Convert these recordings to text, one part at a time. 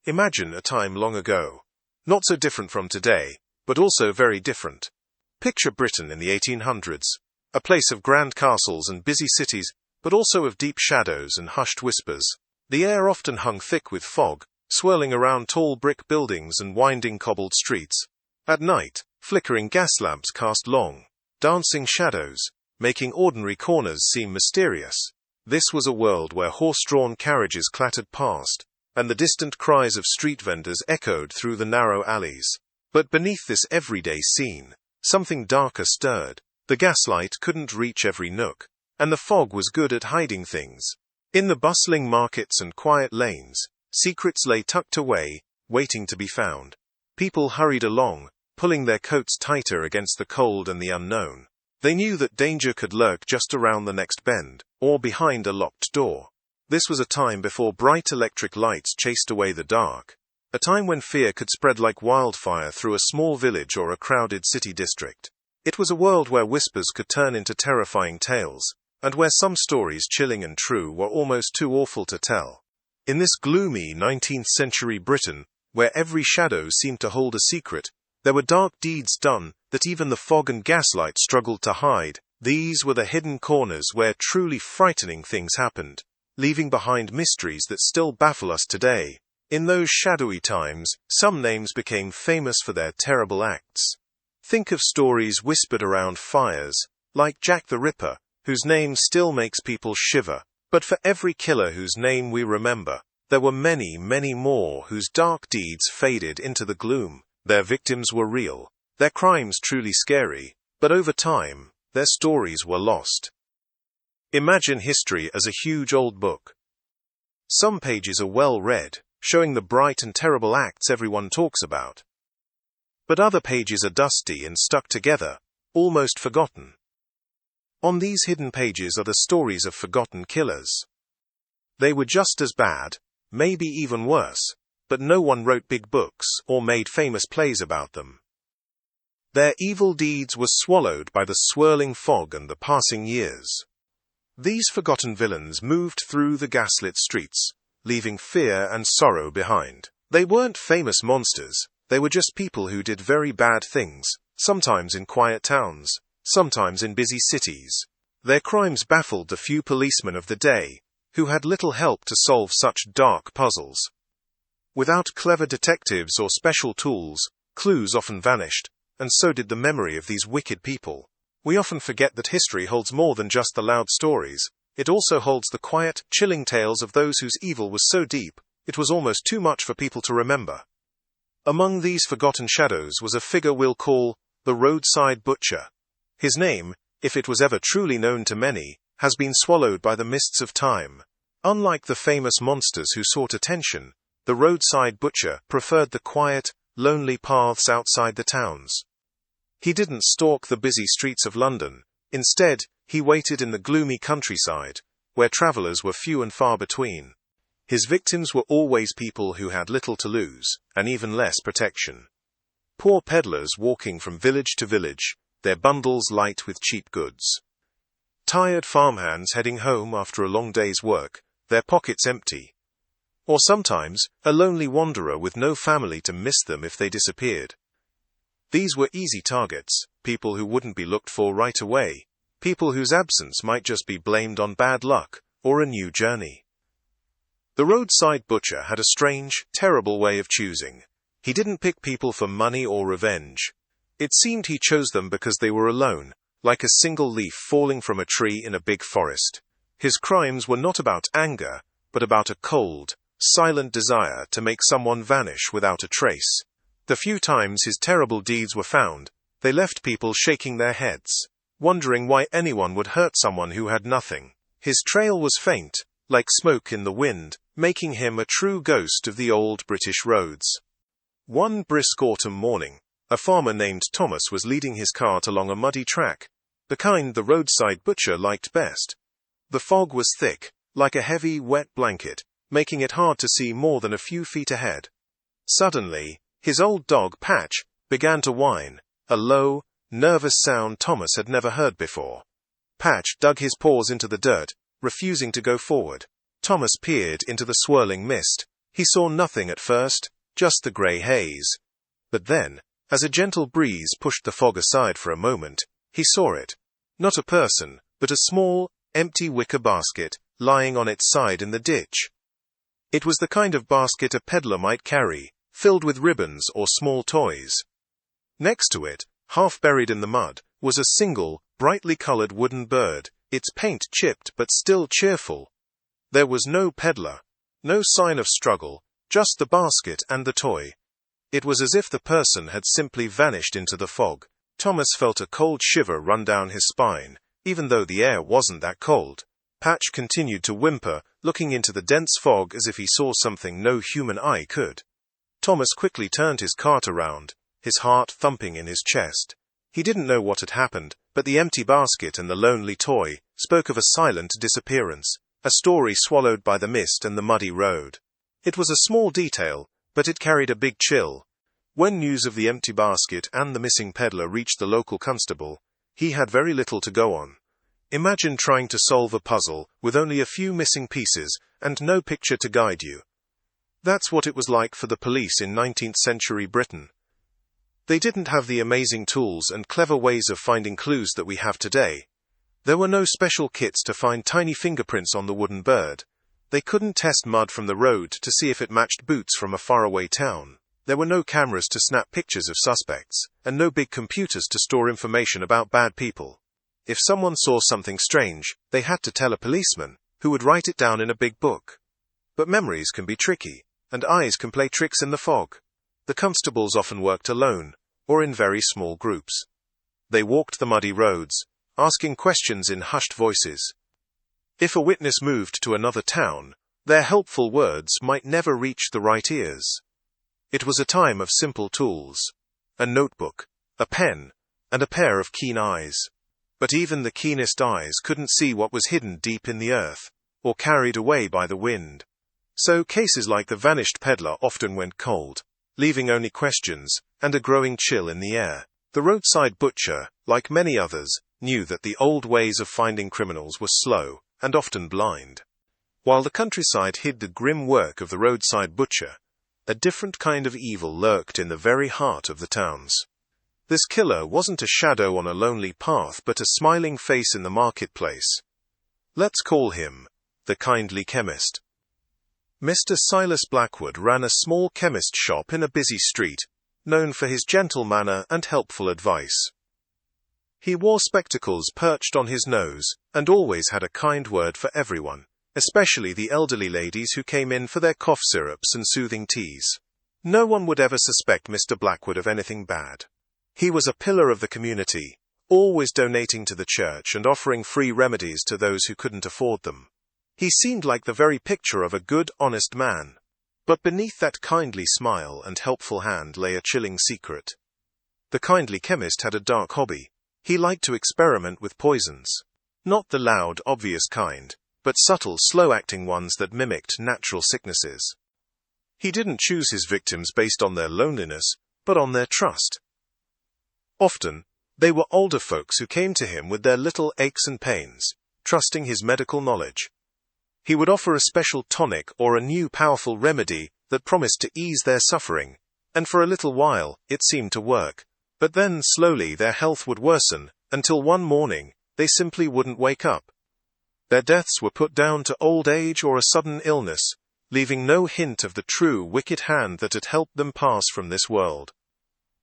Imagine a time long ago. Not so different from today, but also very different. Picture Britain in the 1800s. A place of grand castles and busy cities, but also of deep shadows and hushed whispers. The air often hung thick with fog, swirling around tall brick buildings and winding cobbled streets. At night, flickering gas lamps cast long, dancing shadows, making ordinary corners seem mysterious. This was a world where horse-drawn carriages clattered past, and the distant cries of street vendors echoed through the narrow alleys. But beneath this everyday scene, something darker stirred. The gaslight couldn't reach every nook, and the fog was good at hiding things. In the bustling markets and quiet lanes, secrets lay tucked away, waiting to be found. People hurried along, pulling their coats tighter against the cold and the unknown. They knew that danger could lurk just around the next bend, or behind a locked door. This was a time before bright electric lights chased away the dark. A time when fear could spread like wildfire through a small village or a crowded city district. It was a world where whispers could turn into terrifying tales, and where some stories, chilling and true, were almost too awful to tell. In this gloomy 19th century Britain, where every shadow seemed to hold a secret, there were dark deeds done that even the fog and gaslight struggled to hide. These were the hidden corners where truly frightening things happened, leaving behind mysteries that still baffle us today. In those shadowy times, some names became famous for their terrible acts. Think of stories whispered around fires, like Jack the Ripper, whose name still makes people shiver. But for every killer whose name we remember, there were many, many more whose dark deeds faded into the gloom. Their victims were real, their crimes truly scary, but over time, their stories were lost. Imagine history as a huge old book. Some pages are well read, showing the bright and terrible acts everyone talks about. But other pages are dusty and stuck together, almost forgotten. On these hidden pages are the stories of forgotten killers. They were just as bad, maybe even worse, but no one wrote big books or made famous plays about them. Their evil deeds were swallowed by the swirling fog and the passing years. These forgotten villains moved through the gaslit streets, leaving fear and sorrow behind. They weren't famous monsters, they were just people who did very bad things, sometimes in quiet towns, sometimes in busy cities. Their crimes baffled the few policemen of the day, who had little help to solve such dark puzzles. Without clever detectives or special tools, clues often vanished, and so did the memory of these wicked people. We often forget that history holds more than just the loud stories. It also holds the quiet, chilling tales of those whose evil was so deep, it was almost too much for people to remember. Among these forgotten shadows was a figure we'll call the Roadside Butcher. His name, if it was ever truly known to many, has been swallowed by the mists of time. Unlike the famous monsters who sought attention, the Roadside Butcher preferred the quiet, lonely paths outside the towns. He didn't stalk the busy streets of London. Instead, he waited in the gloomy countryside, where travellers were few and far between. His victims were always people who had little to lose, and even less protection. Poor peddlers walking from village to village, their bundles light with cheap goods. Tired farmhands heading home after a long day's work, their pockets empty. Or sometimes, a lonely wanderer with no family to miss them if they disappeared. These were easy targets, people who wouldn't be looked for right away, people whose absence might just be blamed on bad luck, or a new journey. The Roadside Butcher had a strange, terrible way of choosing. He didn't pick people for money or revenge. It seemed he chose them because they were alone, like a single leaf falling from a tree in a big forest. His crimes were not about anger, but about a cold, silent desire to make someone vanish without a trace. The few times his terrible deeds were found, they left people shaking their heads, wondering why anyone would hurt someone who had nothing. His trail was faint, like smoke in the wind, making him a true ghost of the old British roads. One brisk autumn morning, a farmer named Thomas was leading his cart along a muddy track, the kind the Roadside Butcher liked best. The fog was thick, like a heavy, wet blanket, making it hard to see more than a few feet ahead. Suddenly, his old dog, Patch, began to whine, a low, nervous sound Thomas had never heard before. Patch dug his paws into the dirt, refusing to go forward. Thomas peered into the swirling mist, He saw nothing at first, just the grey haze. But then, as a gentle breeze pushed the fog aside for a moment, he saw it. Not a person, but a small, empty wicker basket, lying on its side in the ditch. It was the kind of basket a peddler might carry, filled with ribbons or small toys. Next to it, half buried in the mud, was a single, brightly coloured wooden bird, its paint chipped but still cheerful. There was no peddler, no sign of struggle, just the basket and the toy. It was as if the person had simply vanished into the fog. Thomas felt a cold shiver run down his spine, even though the air wasn't that cold. Patch continued to whimper, looking into the dense fog as if he saw something no human eye could. Thomas quickly turned his cart around, his heart thumping in his chest. He didn't know what had happened, but the empty basket and the lonely toy spoke of a silent disappearance, a story swallowed by the mist and the muddy road. It was a small detail, but it carried a big chill. When news of the empty basket and the missing peddler reached the local constable, he had very little to go on. Imagine trying to solve a puzzle with only a few missing pieces and no picture to guide you. That's what it was like for the police in 19th century Britain. They didn't have the amazing tools and clever ways of finding clues that we have today. There were no special kits to find tiny fingerprints on the wooden bird. They couldn't test mud from the road to see if it matched boots from a faraway town. There were no cameras to snap pictures of suspects, and no big computers to store information about bad people. If someone saw something strange, they had to tell a policeman, who would write it down in a big book. But memories can be tricky, and eyes can play tricks in the fog. The constables often worked alone, or in very small groups. They walked the muddy roads, asking questions in hushed voices. If a witness moved to another town, their helpful words might never reach the right ears. It was a time of simple tools, a notebook, a pen, and a pair of keen eyes. But even the keenest eyes couldn't see what was hidden deep in the earth, or carried away by the wind. So cases like the vanished peddler often went cold, leaving only questions, and a growing chill in the air. The roadside butcher, like many others, knew that the old ways of finding criminals were slow, and often blind. While the countryside hid the grim work of the roadside butcher, a different kind of evil lurked in the very heart of the towns. This killer wasn't a shadow on a lonely path but a smiling face in the marketplace. Let's call him the Kindly Chemist. Mr. Silas Blackwood ran a small chemist shop in a busy street, known for his gentle manner and helpful advice. He wore spectacles perched on his nose, and always had a kind word for everyone, especially the elderly ladies who came in for their cough syrups and soothing teas. No one would ever suspect Mr. Blackwood of anything bad. He was a pillar of the community, always donating to the church and offering free remedies to those who couldn't afford them. He seemed like the very picture of a good, honest man. But beneath that kindly smile and helpful hand lay a chilling secret. The Kindly Chemist had a dark hobby. He liked to experiment with poisons. Not the loud, obvious kind, but subtle, slow-acting ones that mimicked natural sicknesses. He didn't choose his victims based on their loneliness, but on their trust. Often, they were older folks who came to him with their little aches and pains, trusting his medical knowledge. He would offer a special tonic or a new powerful remedy that promised to ease their suffering, and for a little while, it seemed to work. But then, slowly, their health would worsen, until one morning, they simply wouldn't wake up. Their deaths were put down to old age or a sudden illness, leaving no hint of the true wicked hand that had helped them pass from this world.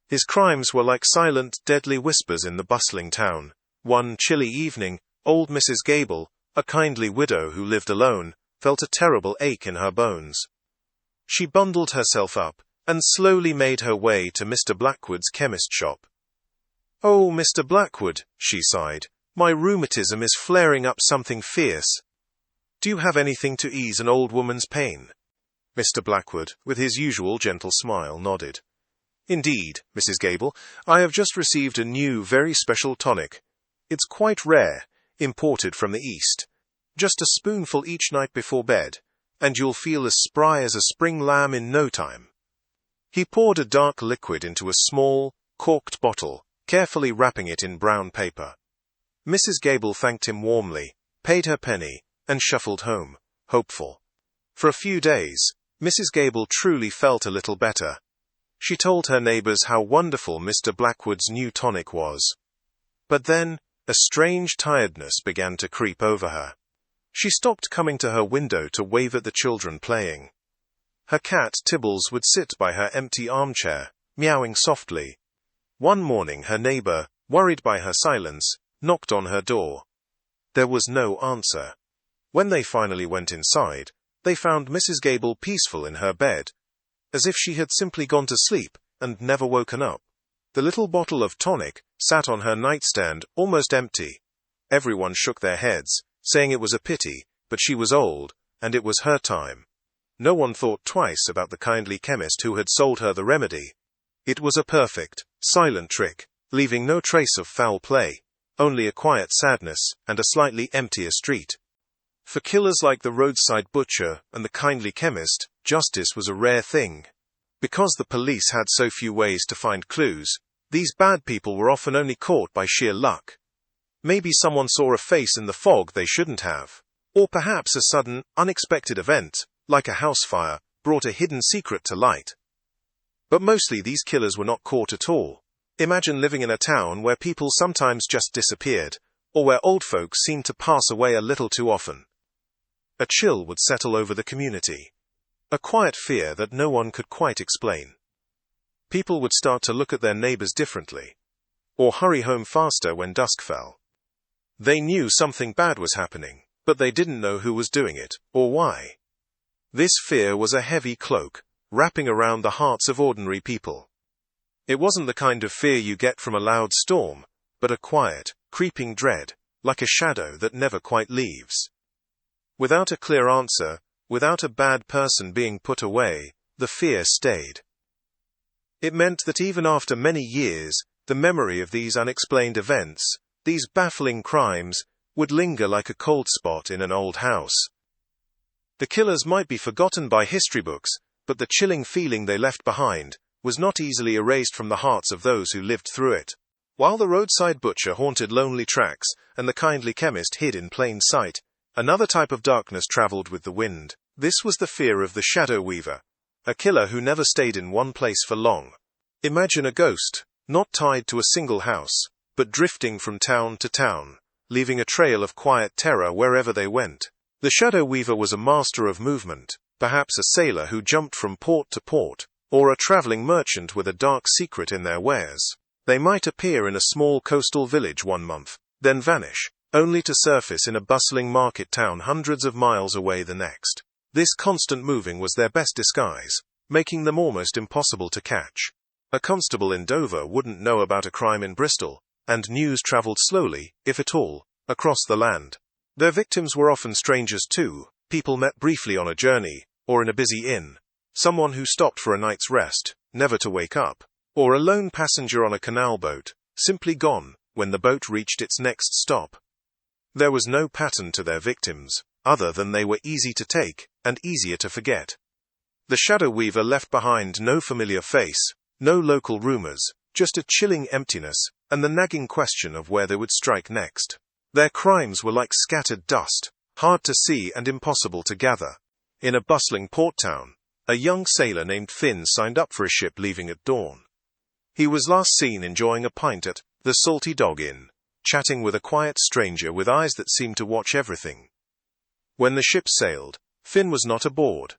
His crimes were like silent, deadly whispers in the bustling town. One chilly evening, old Mrs. Gable, a kindly widow who lived alone, felt a terrible ache in her bones. She bundled herself up, and slowly made her way to Mr. Blackwood's chemist shop. "Oh, Mr. Blackwood," she sighed, "my rheumatism is flaring up something fierce. Do you have anything to ease an old woman's pain?" Mr. Blackwood, with his usual gentle smile, nodded. "Indeed, Mrs. Gable, I have just received a new, very special tonic. It's quite rare, imported from the East. Just a spoonful each night before bed, and you'll feel as spry as a spring lamb in no time." He poured a dark liquid into a small, corked bottle, carefully wrapping it in brown paper. Mrs. Gable thanked him warmly, paid her penny, and shuffled home, hopeful. For a few days, Mrs. Gable truly felt a little better. She told her neighbors how wonderful Mr. Blackwood's new tonic was. But then, a strange tiredness began to creep over her. She stopped coming to her window to wave at the children playing. Her cat Tibbles would sit by her empty armchair, meowing softly. One morning her neighbor, worried by her silence, knocked on her door. There was no answer. When they finally went inside, they found Mrs. Gable peaceful in her bed, as if she had simply gone to sleep and never woken up. The little bottle of tonic sat on her nightstand, almost empty. Everyone shook their heads, saying it was a pity, but she was old, and it was her time. No one thought twice about the kindly chemist who had sold her the remedy. It was a perfect, silent trick, leaving no trace of foul play, only a quiet sadness and a slightly emptier street. For killers like the Roadside Butcher and the Kindly Chemist, justice was a rare thing. Because the police had so few ways to find clues, these bad people were often only caught by sheer luck. Maybe someone saw a face in the fog they shouldn't have. Or perhaps a sudden, unexpected event, like a house fire, brought a hidden secret to light. But mostly these killers were not caught at all. Imagine living in a town where people sometimes just disappeared, or where old folks seemed to pass away a little too often. A chill would settle over the community. A quiet fear that no one could quite explain. People would start to look at their neighbors differently, or hurry home faster when dusk fell. They knew something bad was happening, but they didn't know who was doing it, or why. This fear was a heavy cloak, wrapping around the hearts of ordinary people. It wasn't the kind of fear you get from a loud storm, but a quiet, creeping dread, like a shadow that never quite leaves. Without a clear answer, without a bad person being put away, the fear stayed. It meant that even after many years, the memory of these unexplained events, these baffling crimes, would linger like a cold spot in an old house. The killers might be forgotten by history books, but the chilling feeling they left behind was not easily erased from the hearts of those who lived through it. While the Roadside Butcher haunted lonely tracks and the Kindly Chemist hid in plain sight, another type of darkness traveled with the wind. This was the fear of the shadow weaver, a killer who never stayed in one place for long. Imagine a ghost, not tied to a single house, but drifting from town to town, leaving a trail of quiet terror wherever they went. The shadow weaver was a master of movement, perhaps a sailor who jumped from port to port, or a traveling merchant with a dark secret in their wares. They might appear in a small coastal village one month, then vanish, only to surface in a bustling market town hundreds of miles away the next. This constant moving was their best disguise, making them almost impossible to catch. A constable in Dover wouldn't know about a crime in Bristol, and news travelled slowly, if at all, across the land. Their victims were often strangers too, people met briefly on a journey, or in a busy inn, someone who stopped for a night's rest, never to wake up, or a lone passenger on a canal boat, simply gone when the boat reached its next stop. There was no pattern to their victims, other than they were easy to take, and easier to forget. The shadow weaver left behind no familiar face, no local rumors, just a chilling emptiness, and the nagging question of where they would strike next. Their crimes were like scattered dust, hard to see and impossible to gather. In a bustling port town, a young sailor named Finn signed up for a ship leaving at dawn. He was last seen enjoying a pint at the Salty Dog Inn, chatting with a quiet stranger with eyes that seemed to watch everything. When the ship sailed, Finn was not aboard.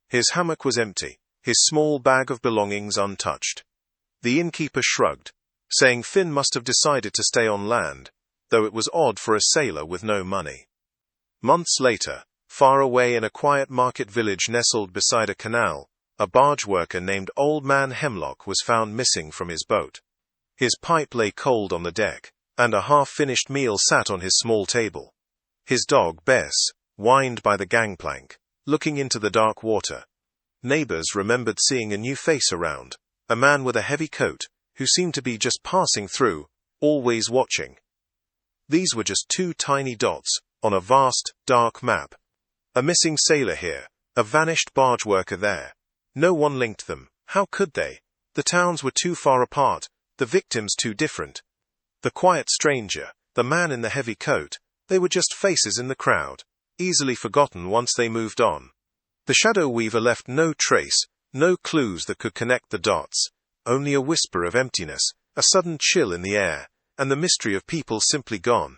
His hammock was empty, his small bag of belongings untouched. The innkeeper shrugged, saying Finn must have decided to stay on land, though it was odd for a sailor with no money. Months later, far away in a quiet market village nestled beside a canal, a barge worker named Old Man Hemlock was found missing from his boat. His pipe lay cold on the deck, and a half-finished meal sat on his small table. His dog, Bess, whined by the gangplank, looking into the dark water. Neighbors remembered seeing a new face around, a man with a heavy coat, who seemed to be just passing through, always watching. These were just two tiny dots on a vast, dark map. A missing sailor here, a vanished barge worker there. No one linked them. How could they? The towns were too far apart, the victims too different. The quiet stranger, the man in the heavy coat, they were just faces in the crowd, easily forgotten once they moved on. The shadow weaver left no trace, no clues that could connect the dots, only a whisper of emptiness, a sudden chill in the air, and the mystery of people simply gone.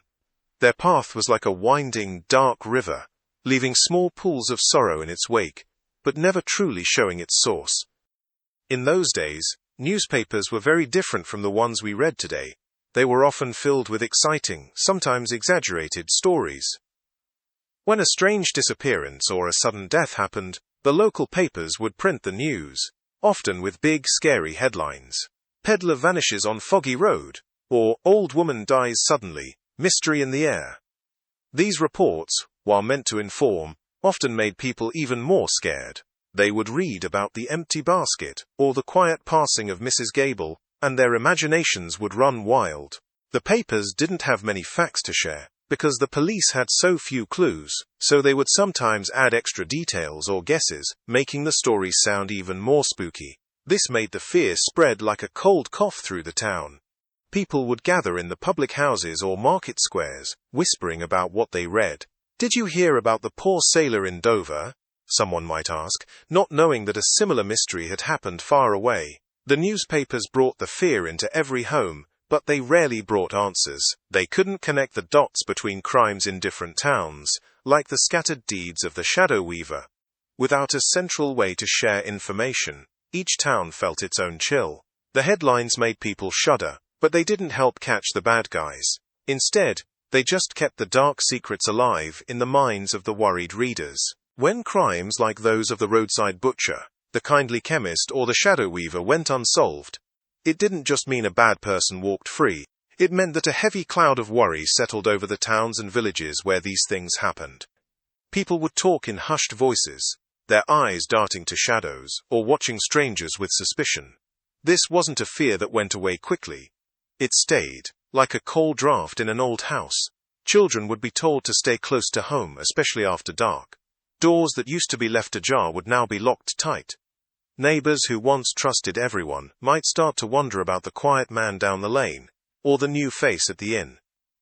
Their path was like a winding, dark river, leaving small pools of sorrow in its wake, but never truly showing its source. In those days, newspapers were very different from the ones we read today. They were often filled with exciting, sometimes exaggerated stories. When a strange disappearance or a sudden death happened, the local papers would print the news, often with big, scary headlines. Peddler vanishes on foggy road, or old woman dies suddenly, mystery in the air. These reports, while meant to inform, often made people even more scared. They would read about the empty basket, or the quiet passing of Mrs. Gable, and their imaginations would run wild. The papers didn't have many facts to share, because the police had so few clues, so they would sometimes add extra details or guesses, making the stories sound even more spooky. This made the fear spread like a cold cough through the town. People would gather in the public houses or market squares, whispering about what they read. "Did you hear about the poor sailor in Dover?" someone might ask, not knowing that a similar mystery had happened far away. The newspapers brought the fear into every home, but they rarely brought answers. They couldn't connect the dots between crimes in different towns, like the scattered deeds of the shadow weaver. Without a central way to share information, each town felt its own chill. The headlines made people shudder, but they didn't help catch the bad guys. Instead, they just kept the dark secrets alive in the minds of the worried readers. When crimes like those of the Roadside Butcher, the Kindly Chemist, or the shadow weaver went unsolved, it didn't just mean a bad person walked free. It meant that a heavy cloud of worry settled over the towns and villages where these things happened. People would talk in hushed voices, their eyes darting to shadows, or watching strangers with suspicion. This wasn't a fear that went away quickly. It stayed, like a cold draft in an old house. Children would be told to stay close to home, especially after dark. Doors that used to be left ajar would now be locked tight. Neighbors who once trusted everyone might start to wonder about the quiet man down the lane, or the new face at the inn.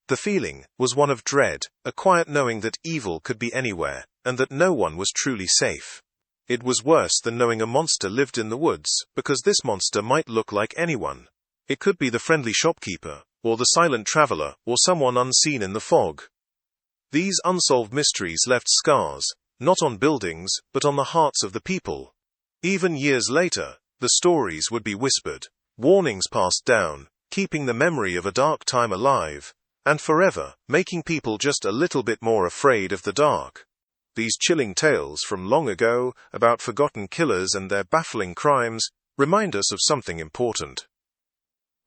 The feeling was one of dread, a quiet knowing that evil could be anywhere, and that no one was truly safe. It was worse than knowing a monster lived in the woods, because this monster might look like anyone. It could be the friendly shopkeeper, or the silent traveler, or someone unseen in the fog. These unsolved mysteries left scars, not on buildings, but on the hearts of the people. Even years later, the stories would be whispered, warnings passed down, keeping the memory of a dark time alive, and forever, making people just a little bit more afraid of the dark. These chilling tales from long ago, about forgotten killers and their baffling crimes, remind us of something important.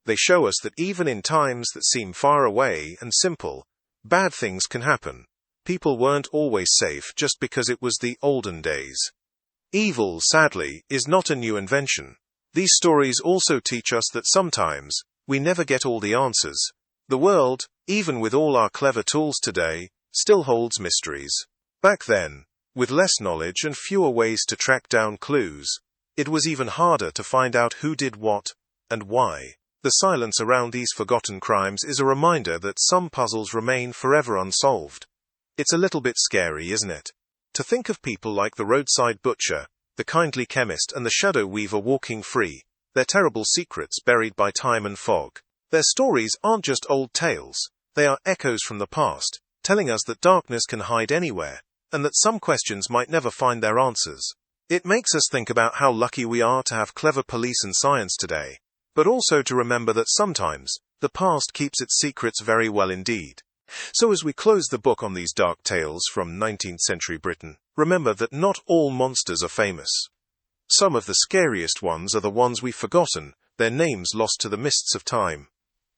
They show us that even in times that seem far away and simple, bad things can happen. People weren't always safe just because it was the olden days. Evil, sadly, is not a new invention. These stories also teach us that sometimes, we never get all the answers. The world, even with all our clever tools today, still holds mysteries. Back then, with less knowledge and fewer ways to track down clues, it was even harder to find out who did what, and why. The silence around these forgotten crimes is a reminder that some puzzles remain forever unsolved. It's a little bit scary, isn't it? To think of people like the Roadside Butcher, the Kindly Chemist, and the shadow weaver walking free, their terrible secrets buried by time and fog. Their stories aren't just old tales, they are echoes from the past, telling us that darkness can hide anywhere, and that some questions might never find their answers. It makes us think about how lucky we are to have clever police and science today, but also to remember that sometimes, the past keeps its secrets very well indeed. So as we close the book on these dark tales from 19th century Britain, remember that not all monsters are famous. Some of the scariest ones are the ones we've forgotten, their names lost to the mists of time.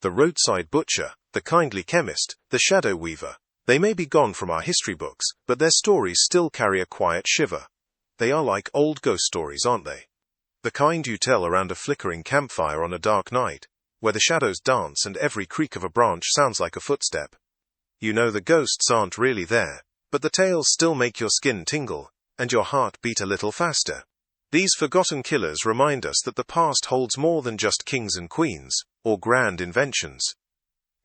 The Roadside Butcher, the Kindly Chemist, the Shadow Weaver. They may be gone from our history books, but their stories still carry a quiet shiver. They are like old ghost stories, aren't they? The kind you tell around a flickering campfire on a dark night, where the shadows dance and every creak of a branch sounds like a footstep. You know the ghosts aren't really there, but the tales still make your skin tingle, and your heart beat a little faster. These forgotten killers remind us that the past holds more than just kings and queens, or grand inventions.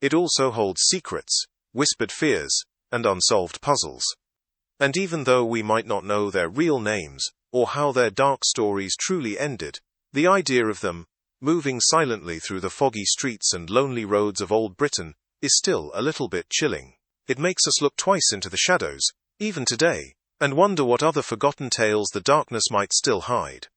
It also holds secrets, whispered fears, and unsolved puzzles. And even though we might not know their real names, or how their dark stories truly ended, the idea of them, moving silently through the foggy streets and lonely roads of old Britain, is still a little bit chilling. It makes us look twice into the shadows, even today, and wonder what other forgotten tales the darkness might still hide.